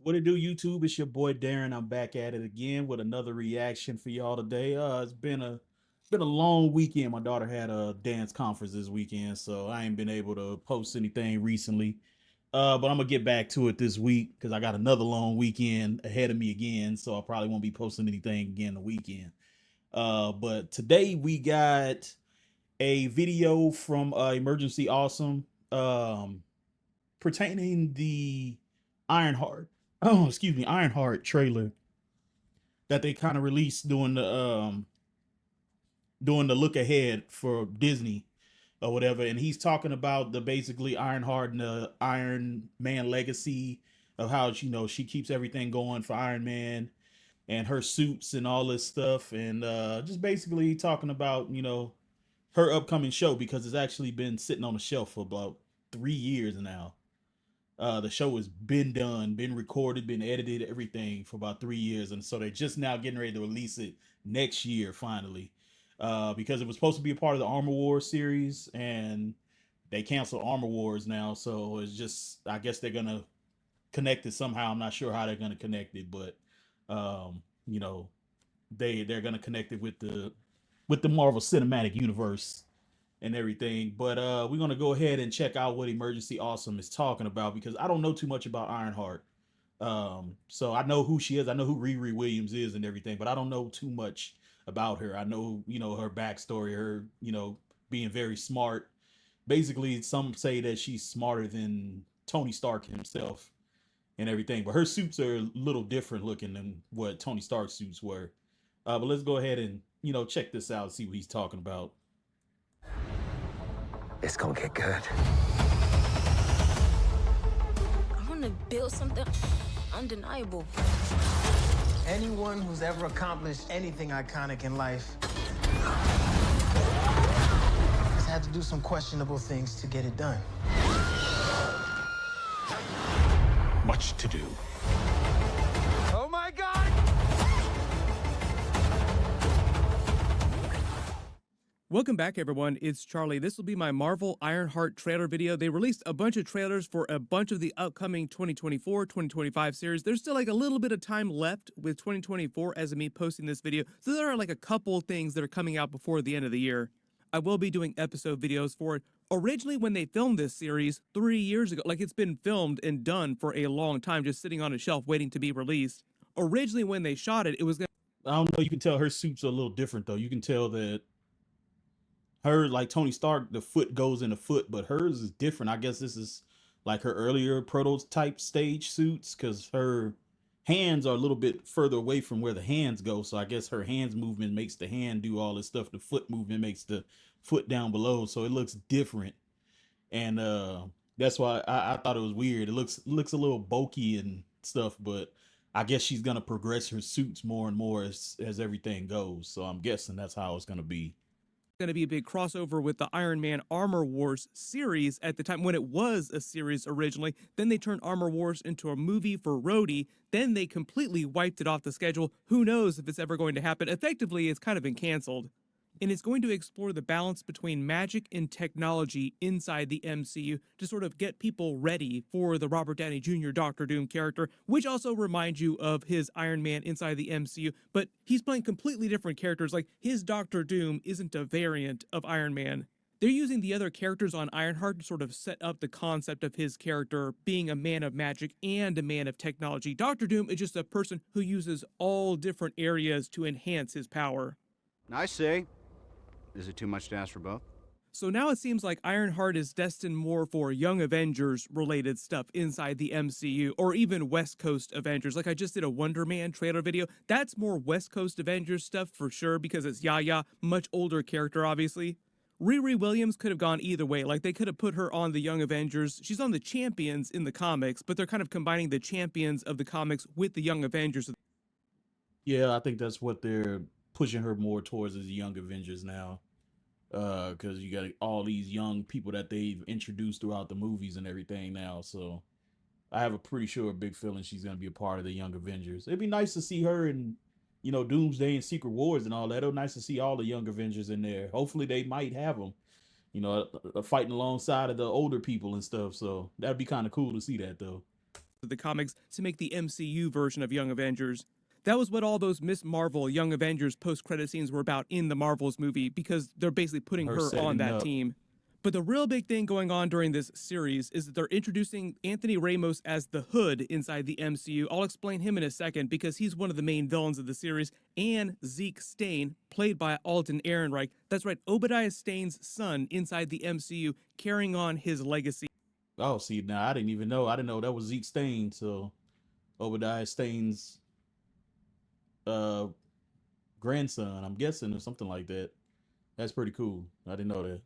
What it do, YouTube? It's your boy Darren. I'm back at it again with another reaction for y'all today. It's been a long weekend. My daughter had a dance conference this weekend, so I ain't been able to post anything recently. But I'm gonna get back to it this week because I got another long weekend ahead of me again, so I probably won't be posting anything again the weekend. But today we got a video from Emergency Awesome pertaining the Ironheart. Oh, excuse me, Ironheart trailer that they kind of released doing the look ahead for Disney or whatever, and he's talking about the basically Ironheart and the Iron Man legacy of how she keeps everything going for Iron Man and her suits and all this stuff, and just basically talking about her upcoming show because it's actually been sitting on the shelf for about 3 years now. The show has been done, been recorded, been edited, everything for about 3 years, and so they're just now getting ready to release it next year finally, because it was supposed to be a part of the Armor Wars series, and they canceled Armor Wars now. So it's just, I guess they're gonna connect it somehow. I'm not sure how they're gonna connect it, but um, you know, they're gonna connect it with the Marvel Cinematic Universe and everything. But we're gonna go ahead and check out what Emergency Awesome is talking about because I don't know too much about Ironheart. So I know who she is, I know who Riri Williams is and everything, but I don't know too much about her. I know her backstory, her being very smart. Basically, some say that she's smarter than Tony Stark himself and everything, but her suits are a little different looking than what Tony Stark's suits were. But let's go ahead and check this out, see what he's talking about. It's gonna get good. I want to build something undeniable. Anyone who's ever accomplished anything iconic in life has had to do some questionable things to get it done. Much to do. Oh my God! Welcome back, everyone. It's Charlie. This will be my Marvel Ironheart trailer video. They released a bunch of trailers for a bunch of the upcoming 2024, 2025 series. There's still like a little bit of time left with 2024 as of me posting this video. So there are like a couple things that are coming out before the end of the year. I will be doing episode videos for it. Originally, when they filmed this series 3 years ago, like it's been filmed and done for a long time, just sitting on a shelf waiting to be released. Originally, when they shot it, it was I don't know, you can tell her suits are a little different though. You can tell that her, like Tony Stark, the foot goes in the foot, but hers is different. I guess this is like her earlier prototype stage suits because her hands are a little bit further away from where the hands go. So I guess her hands movement makes the hand do all this stuff. The foot movement makes the foot down below. So it looks different. And that's why I thought it was weird. It looks a little bulky and stuff, but I guess she's gonna progress her suits more and more as everything goes. So I'm guessing that's how it's gonna be. going to be a big crossover with the Iron Man Armor Wars series at the time when it was a series originally. Then they turned Armor Wars into a movie for Rhodey. Then they completely wiped it off the schedule. Who knows if it's ever going to happen? Effectively, it's kind of been canceled. And it's going to explore the balance between magic and technology inside the MCU to sort of get people ready for the Robert Downey Jr. Doctor Doom character, which also reminds you of his Iron Man inside the MCU, but he's playing completely different characters. Like, his Doctor Doom isn't a variant of Iron Man. They're using the other characters on Ironheart to sort of set up the concept of his character being a man of magic and a man of technology. Doctor Doom is just a person who uses all different areas to enhance his power. I say, is it too much to ask for both? So now it seems like Ironheart is destined more for Young Avengers related stuff inside the MCU, or even West Coast Avengers. Like I just did a Wonder Man trailer video. That's more West Coast Avengers stuff for sure because it's Yaya, much older character obviously. Riri Williams could have gone either way. Like they could have put her on the Young Avengers. She's on the Champions in the comics, but they're kind of combining the Champions of the comics with the Young Avengers. Yeah, I think that's what they're pushing her more towards as the Young Avengers now. Because you got all these young people that they've introduced throughout the movies and everything now. So I have a pretty sure big feeling she's gonna be a part of the Young Avengers. It'd be nice to see her in, Doomsday and Secret Wars and all that. It'd be nice to see all the Young Avengers in there. Hopefully they might have them, fighting alongside of the older people and stuff. So that'd be kind of cool to see that though. the comics to make the MCU version of Young Avengers. That was what all those Miss Marvel Young Avengers post-credit scenes were about in the Marvels movie, because they're basically putting her on setting that up. team. But the real big thing going on during this series is that they're introducing Anthony Ramos as the Hood inside the MCU. I'll explain him in a second because he's one of the main villains of the series, and Zeke Stane, played by Alden Ehrenreich. That's right, Obadiah Stane's son inside the MCU, carrying on his legacy. Oh, see, now I didn't even know. I didn't know that was Zeke Stane. So Obadiah Stane's grandson, I'm guessing, or something like that. That's pretty cool. I didn't know that.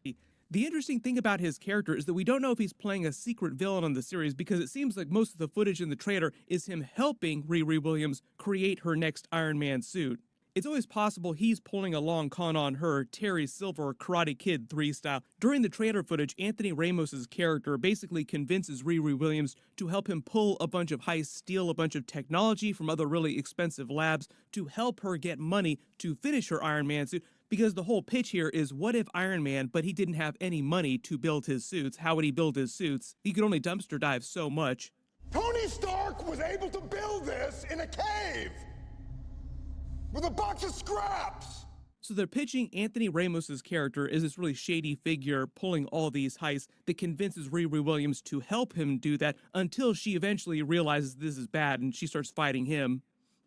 The interesting thing about his character is that we don't know if he's playing a secret villain on the series, because it seems like most of the footage in the trailer is him helping Riri Williams create her next Iron Man suit. It's always possible he's pulling a long con on her, Terry Silver, Karate Kid 3 style. During the trailer footage, Anthony Ramos's character basically convinces Riri Williams to help him pull a bunch of heists, steal a bunch of technology from other really expensive labs to help her get money to finish her Iron Man suit. Because the whole pitch here is, what if Iron Man, but he didn't have any money to build his suits? How would he build his suits? He could only dumpster dive so much. Tony Stark was able to build this in a cave with a box of scraps. So they're pitching Anthony Ramos's character as this really shady figure pulling all these heists that convinces Riri Williams to help him do that, until she eventually realizes this is bad and she starts fighting him.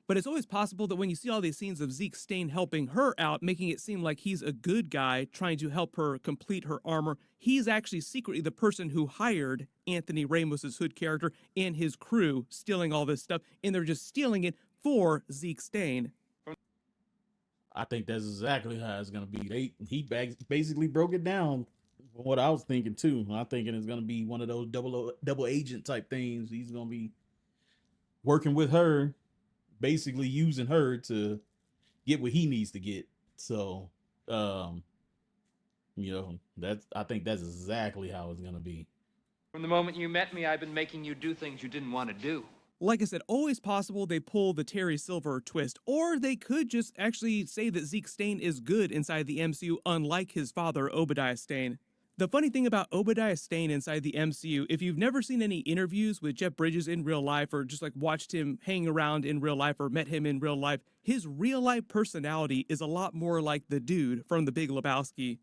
But it's always possible that when you see all these scenes of Zeke Stane helping her out, making it seem like he's a good guy trying to help her complete her armor, he's actually secretly the person who hired Anthony Ramos's Hood character and his crew, stealing all this stuff, and they're just stealing it for Zeke Stane. I think that's exactly how it's gonna be. He basically broke it down from what I was thinking too. I'm thinking it's gonna be one of those double agent type things. He's gonna be working with her, basically using her to get what he needs to get. So, I think that's exactly how it's gonna be. From the moment you met me, I've been making you do things you didn't want to do. Like I said, always possible they pull the Terry Silver twist, or they could just actually say that Zeke Stane is good inside the MCU, unlike his father, Obadiah Stane. The funny thing about Obadiah Stane inside the MCU, if you've never seen any interviews with Jeff Bridges in real life, or just like watched him hang around in real life or met him in real life, his real life personality is a lot more like the dude from The Big Lebowski.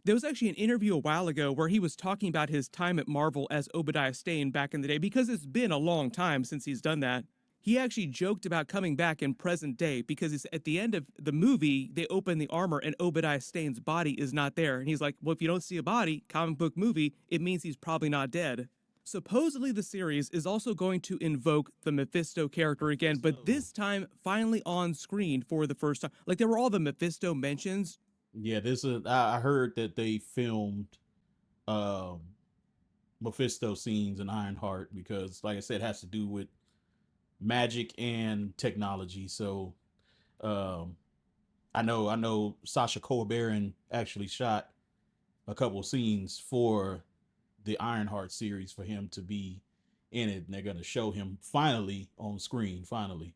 There was actually an interview a while ago where he was talking about his time at Marvel as Obadiah Stane back in the day, because it's been a long time since he's done that. He actually joked about coming back in present day, because it's at the end of the movie, they open the armor and Obadiah Stane's body is not there. And he's like, well, if you don't see a body, comic book movie, it means he's probably not dead. Supposedly the series is also going to invoke the Mephisto character again, but this time finally on screen for the first time. Like, there were all the Mephisto mentions. Yeah, I heard that they filmed Mephisto scenes in Ironheart because, like I said, it has to do with magic and technology. So I know Sacha Baron actually shot a couple scenes for the Ironheart series for him to be in it, and they're going to show him finally on screen, finally.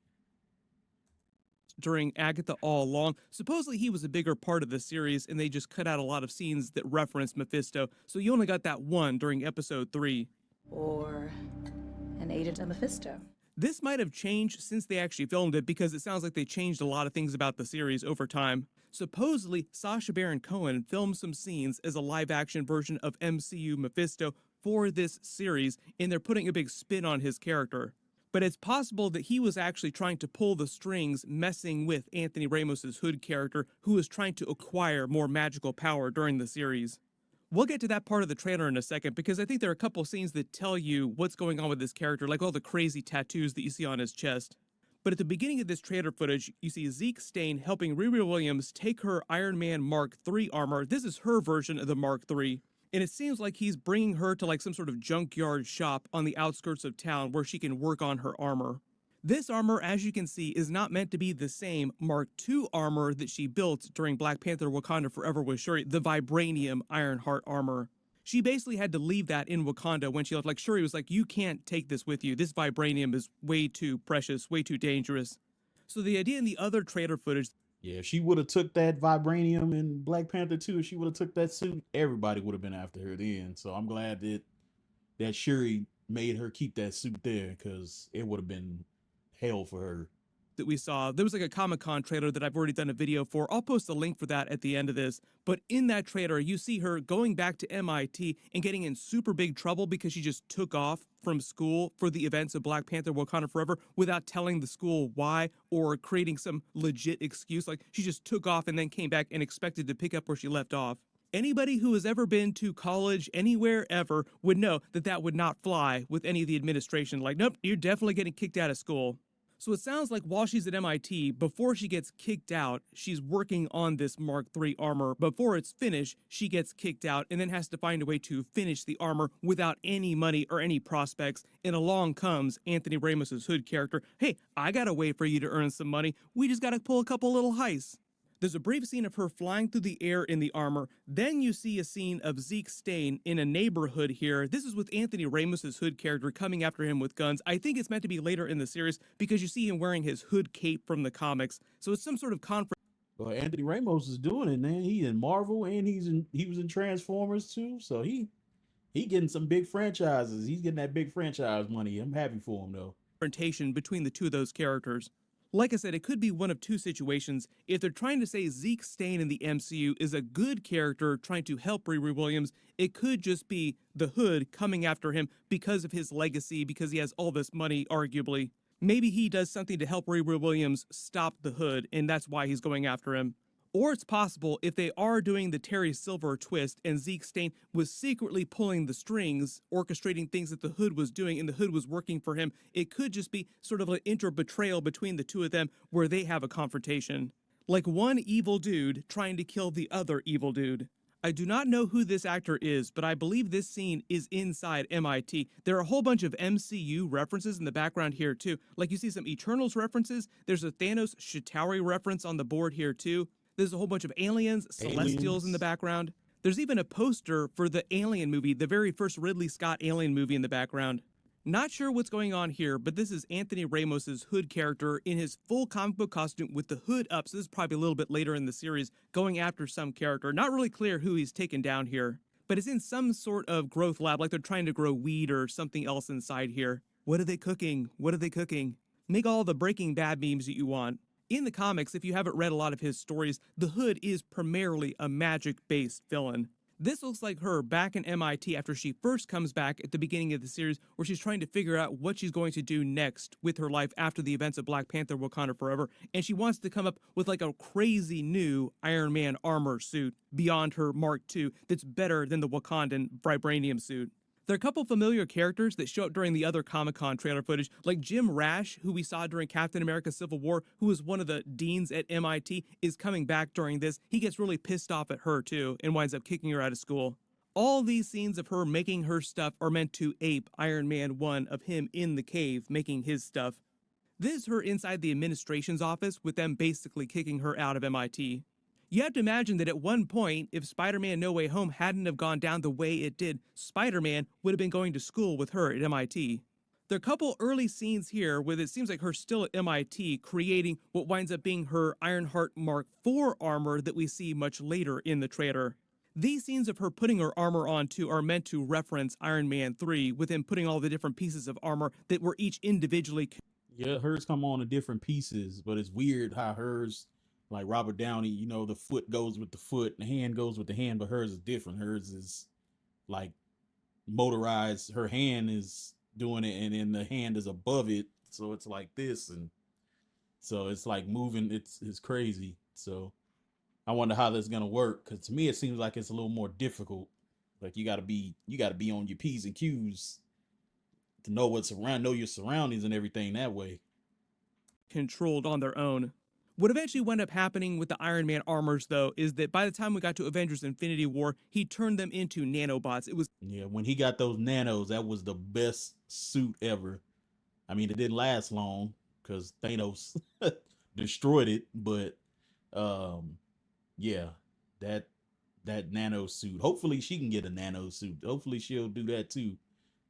During Agatha All Along. Supposedly he was a bigger part of the series, and they just cut out a lot of scenes that referenced Mephisto, so you only got that one during episode 3. Or an agent of Mephisto. This might have changed since they actually filmed it, because it sounds like they changed a lot of things about the series over time. Supposedly, Sacha Baron Cohen filmed some scenes as a live-action version of MCU Mephisto for this series, and they're putting a big spin on his character. But it's possible that he was actually trying to pull the strings, messing with Anthony Ramos's Hood character, who was trying to acquire more magical power during the series. We'll get to that part of the trailer in a second, because I think there are a couple scenes that tell you what's going on with this character, like all the crazy tattoos that you see on his chest. But at the beginning of this trailer footage, you see Zeke Stane helping Riri Williams take her Iron Man Mark III armor. This is her version of the Mark III. And it seems like he's bringing her to like some sort of junkyard shop on the outskirts of town where she can work on her armor. This armor, as you can see, is not meant to be the same Mark II armor that she built during Black Panther Wakanda Forever with Shuri, the vibranium Ironheart armor. She basically had to leave that in Wakanda when she left. Like, Shuri was like, you can't take this with you. This vibranium is way too precious, way too dangerous. So the idea in the other trailer footage... Yeah, if she would have took that vibranium in Black Panther 2, if she would have took that suit, everybody would have been after her then. So I'm glad that Shuri made her keep that suit there, because it would have been hell for her. That we saw. There was like a Comic-Con trailer that I've already done a video for. I'll post a link for that at the end of this. But in that trailer, you see her going back to MIT and getting in super big trouble because she just took off from school for the events of Black Panther Wakanda Forever without telling the school why or creating some legit excuse. Like, she just took off and then came back and expected to pick up where she left off. Anybody who has ever been to college anywhere ever would know that that would not fly with any of the administration. Like, nope, you're definitely getting kicked out of school. So it sounds like while she's at MIT, before she gets kicked out, she's working on this Mark III armor. Before it's finished, she gets kicked out and then has to find a way to finish the armor without any money or any prospects. And along comes Anthony Ramos's Hood character. Hey, I got a way for you to earn some money. We just got to pull a couple little heists. There's a brief scene of her flying through the air in the armor. Then you see a scene of Zeke Stane in a neighborhood here. This is with Anthony Ramos's Hood character coming after him with guns. I think it's meant to be later in the series because you see him wearing his Hood cape from the comics. So it's some sort of conflict. Well, Anthony Ramos is doing it, man. He in Marvel and he was in Transformers too. So he getting some big franchises. He's getting that big franchise money. I'm happy for him though. Confrontation between the two of those characters. Like I said, it could be one of two situations. If they're trying to say Zeke Stane in the MCU is a good character trying to help Riri Williams, it could just be the Hood coming after him because of his legacy, because he has all this money, arguably. Maybe he does something to help Riri Williams stop the Hood, and that's why he's going after him. Or it's possible if they are doing the Terry Silver twist and Zeke Stane was secretly pulling the strings, orchestrating things that the Hood was doing and the Hood was working for him, it could just be sort of an inter-betrayal between the two of them where they have a confrontation. Like one evil dude trying to kill the other evil dude. I do not know who this actor is, but I believe this scene is inside MIT. There are a whole bunch of MCU references in the background here too. Like you see some Eternals references. There's a Thanos Chitauri reference on the board here too. There's a whole bunch of aliens, Celestials in the background. There's even a poster for the Alien movie, the very first Ridley Scott Alien movie in the background. Not sure what's going on here, but this is Anthony Ramos's Hood character in his full comic book costume with the hood up. So this is probably a little bit later in the series, going after some character. Not really clear who he's taken down here, but it's in some sort of growth lab, like they're trying to grow weed or something else inside here. What are they cooking? What are they cooking? Make all the Breaking Bad memes that you want. In the comics, if you haven't read a lot of his stories, the Hood is primarily a magic-based villain. This looks like her back in MIT after she first comes back at the beginning of the series, where she's trying to figure out what she's going to do next with her life after the events of Black Panther Wakanda Forever, and she wants to come up with like a crazy new Iron Man armor suit beyond her Mark II that's better than the Wakandan vibranium suit. There are a couple familiar characters that show up during the other Comic-Con trailer footage, like Jim Rash, who we saw during Captain America Civil War, who was one of the deans at MIT, is coming back during this. He gets really pissed off at her, too, and winds up kicking her out of school. All these scenes of her making her stuff are meant to ape Iron Man 1 of him in the cave making his stuff. This is her inside the administration's office, with them basically kicking her out of MIT. You have to imagine that at one point, if Spider-Man No Way Home hadn't have gone down the way it did, Spider-Man would have been going to school with her at MIT. There are a couple early scenes here where it seems like her still at MIT creating what winds up being her Ironheart Mark IV armor that we see much later in the trailer. These scenes of her putting her armor on too are meant to reference Iron Man 3, with him putting all the different pieces of armor that were each individually. Yeah, hers come on in different pieces, but it's weird how hers, like Robert Downey, you know, the foot goes with the foot, the hand goes with the hand, but hers is different. Hers is like motorized. Her hand is doing it, and then the hand is above it, so it's like this, and so it's like moving. It's crazy. So I wonder how that's gonna work, because to me it seems like it's a little more difficult. Like you gotta be on your P's and Q's to know know your surroundings and everything that way. Controlled on their own. What eventually wound up happening with the Iron Man armors, though, is that by the time we got to Avengers Infinity War, he turned them into nanobots. It was... Yeah, when he got those nanos, that was the best suit ever. I mean, it didn't last long because Thanos destroyed it, but yeah, that nano suit. Hopefully she can get a nano suit. Hopefully she'll do that too.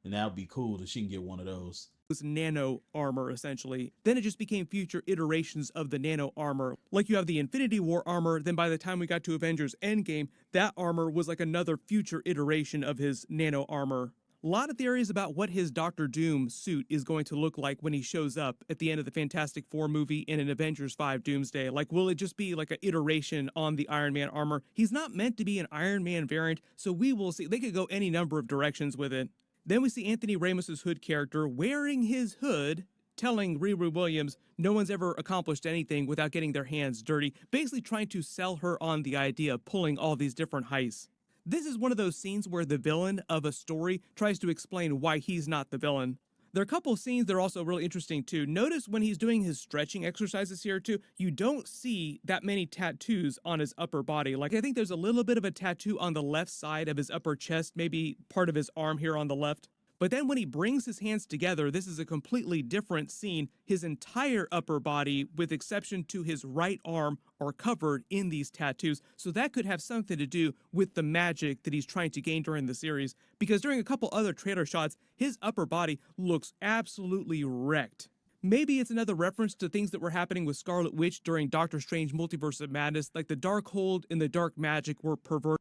And that would be cool if she can get one of those. Was nano armor, essentially. Then it just became future iterations of the nano armor. Like you have the Infinity War armor, then by the time we got to Avengers Endgame, that armor was like another future iteration of his nano armor. A lot of theories about what his Doctor Doom suit is going to look like when he shows up at the end of the Fantastic Four movie in an Avengers 5 Doomsday. Like, will it just be like an iteration on the Iron Man armor? He's not meant to be an Iron Man variant, so we will see. They could go any number of directions with it. Then we see Anthony Ramos's Hood character wearing his hood, telling Riri Williams no one's ever accomplished anything without getting their hands dirty, basically trying to sell her on the idea of pulling all these different heists. This is one of those scenes where the villain of a story tries to explain why he's not the villain. There are a couple of scenes that are also really interesting too. Notice when he's doing his stretching exercises here too, you don't see that many tattoos on his upper body. Like, I think there's a little bit of a tattoo on the left side of his upper chest, maybe part of his arm here on the left. But then when he brings his hands together, this is a completely different scene. His entire upper body, with exception to his right arm, are covered in these tattoos. So that could have something to do with the magic that he's trying to gain during the series. Because during a couple other trailer shots, his upper body looks absolutely wrecked. Maybe it's another reference to things that were happening with Scarlet Witch during Doctor Strange Multiverse of Madness, like the dark hold and the dark magic were perverted.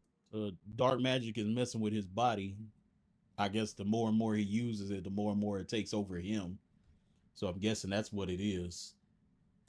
Dark magic is messing with his body. I guess the more and more he uses it, the more and more it takes over him. So I'm guessing that's what it is.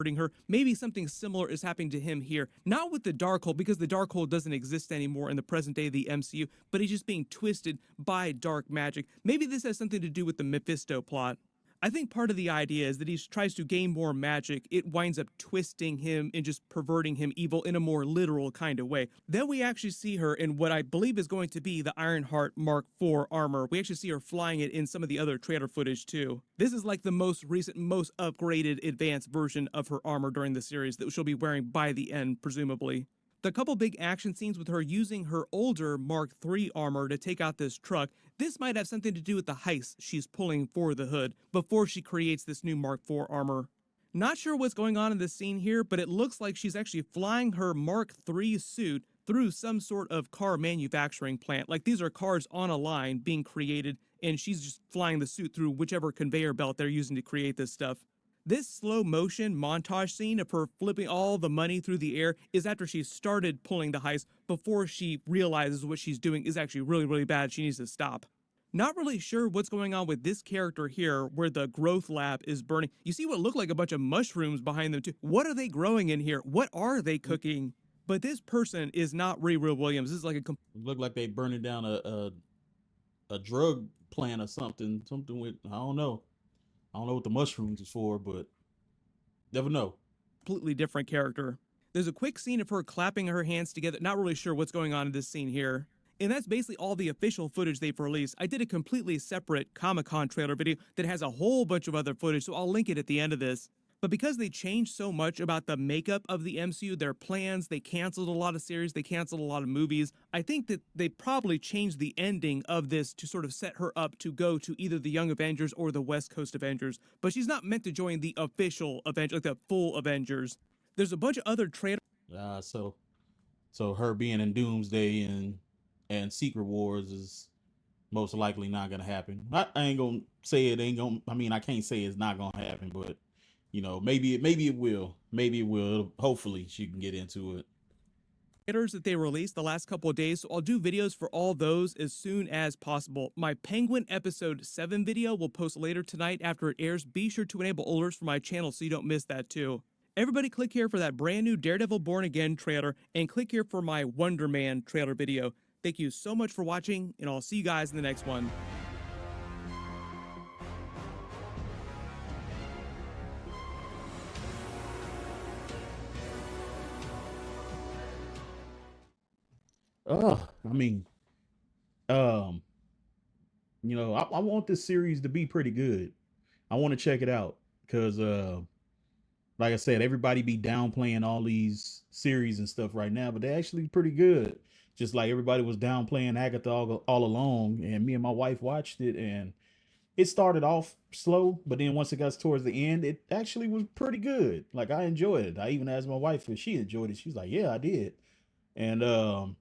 Her. Maybe something similar is happening to him here. Not with the Darkhold, because the Darkhold doesn't exist anymore in the present day of the MCU, but he's just being twisted by dark magic. Maybe this has something to do with the Mephisto plot. I think part of the idea is that he tries to gain more magic. It winds up twisting him and just perverting him evil in a more literal kind of way. Then we actually see her in what I believe is going to be the Ironheart Mark IV armor. We actually see her flying it in some of the other trailer footage too. This is like the most recent, most upgraded, advanced version of her armor during the series that she'll be wearing by the end, presumably. The couple big action scenes with her using her older Mark III armor to take out this truck, this might have something to do with the heist she's pulling for the Hood before she creates this new Mark IV armor. Not sure what's going on in this scene here, but it looks like she's actually flying her Mark III suit through some sort of car manufacturing plant. Like, these are cars on a line being created, and she's just flying the suit through whichever conveyor belt they're using to create this stuff. This slow motion montage scene of her flipping all the money through the air is after she started pulling the heist, before she realizes what she's doing is actually really, really bad. She needs to stop. Not really sure what's going on with this character here, where the growth lab is burning. You see what look like a bunch of mushrooms behind them too. What are they growing in here? What are they cooking? But this person is not Riri Williams. This is like a Look like they burning down a drug plant or something. Something with, I don't know. I don't know what the mushrooms is for, but never know. completely different character. There's a quick scene of her clapping her hands together. Not really sure what's going on in this scene here. And that's basically all the official footage they've released. I did a completely separate Comic-Con trailer video that has a whole bunch of other footage, so I'll link it at the end of this. But because they changed so much about the makeup of the MCU, their plans, they canceled a lot of series, they canceled a lot of movies, I think that they probably changed the ending of this to sort of set her up to go to either the Young Avengers or the West Coast Avengers. But she's not meant to join the official Avengers, like the full Avengers. There's a bunch of other trailers. So her being in Doomsday and Secret Wars is most likely not gonna happen. I ain't gonna say it ain't gonna. I mean, I can't say it's not gonna happen, but you know, maybe it will. Maybe it will. Hopefully, she can get into it. That they released the last couple of days, so I'll do videos for all those as soon as possible. My Penguin episode 7 video will post later tonight after it airs. Be sure to enable alerts for my channel so you don't miss that too. Everybody click here for that brand new Daredevil Born Again trailer, and click here for my Wonder Man trailer video. Thank you so much for watching, and I'll see you guys in the next one. I mean, you know, I want this series to be pretty good. I want to check it out because, like I said, everybody be downplaying all these series and stuff right now, but they're actually pretty good. Just like everybody was downplaying Agatha all along, and me and my wife watched it, and it started off slow, but then once it got towards the end, it actually was pretty good. Like, I enjoyed it. I even asked my wife if she enjoyed it. She's like, yeah, I did. And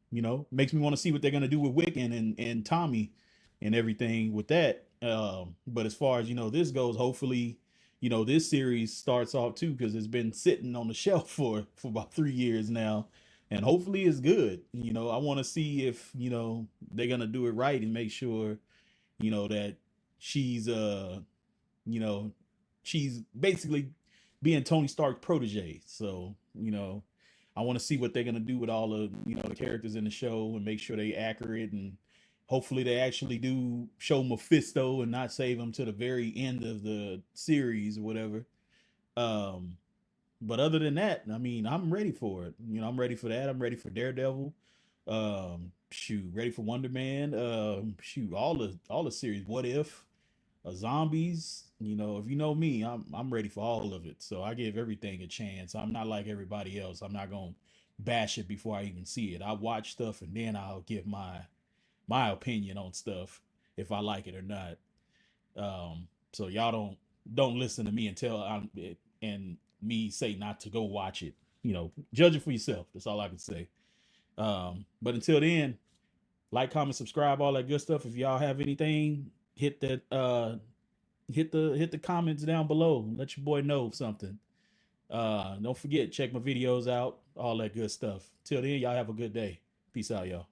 you know, makes me want to see what they're gonna do with Wiccan and Tommy and everything with that. But as far as, you know, this goes, hopefully, you know, this series starts off too, because it's been sitting on the shelf for about 3 years now, and hopefully it's good. You know, I want to see if, you know, they're gonna do it right and make sure, you know, that she's you know, she's basically being Tony Stark's protege. So, you know, I want to see what they're gonna do with all of, you know, the characters in the show and make sure they accurate, and hopefully they actually do show Mephisto and not save him to the very end of the series or whatever. Um, but other than that, I mean, I'm ready for it. You know, I'm ready for that. I'm ready for Daredevil. Shoot, ready for Wonder Man. Shoot, all the series. What If? Zombies. You know, if you know me, I'm ready for all of it. So I give everything a chance. I'm not like everybody else. I'm not gonna bash it before I even see it. I watch stuff and then I'll give my opinion on stuff if I like it or not. So y'all don't listen to me and tell and me say not to go watch it. You know, judge it for yourself. That's all I can say. But until then, like, comment, subscribe, all that good stuff. If y'all have anything, hit that hit the comments down below. Let your boy know something. Don't forget, check my videos out, all that good stuff. Till then, y'all have a good day. Peace out, y'all.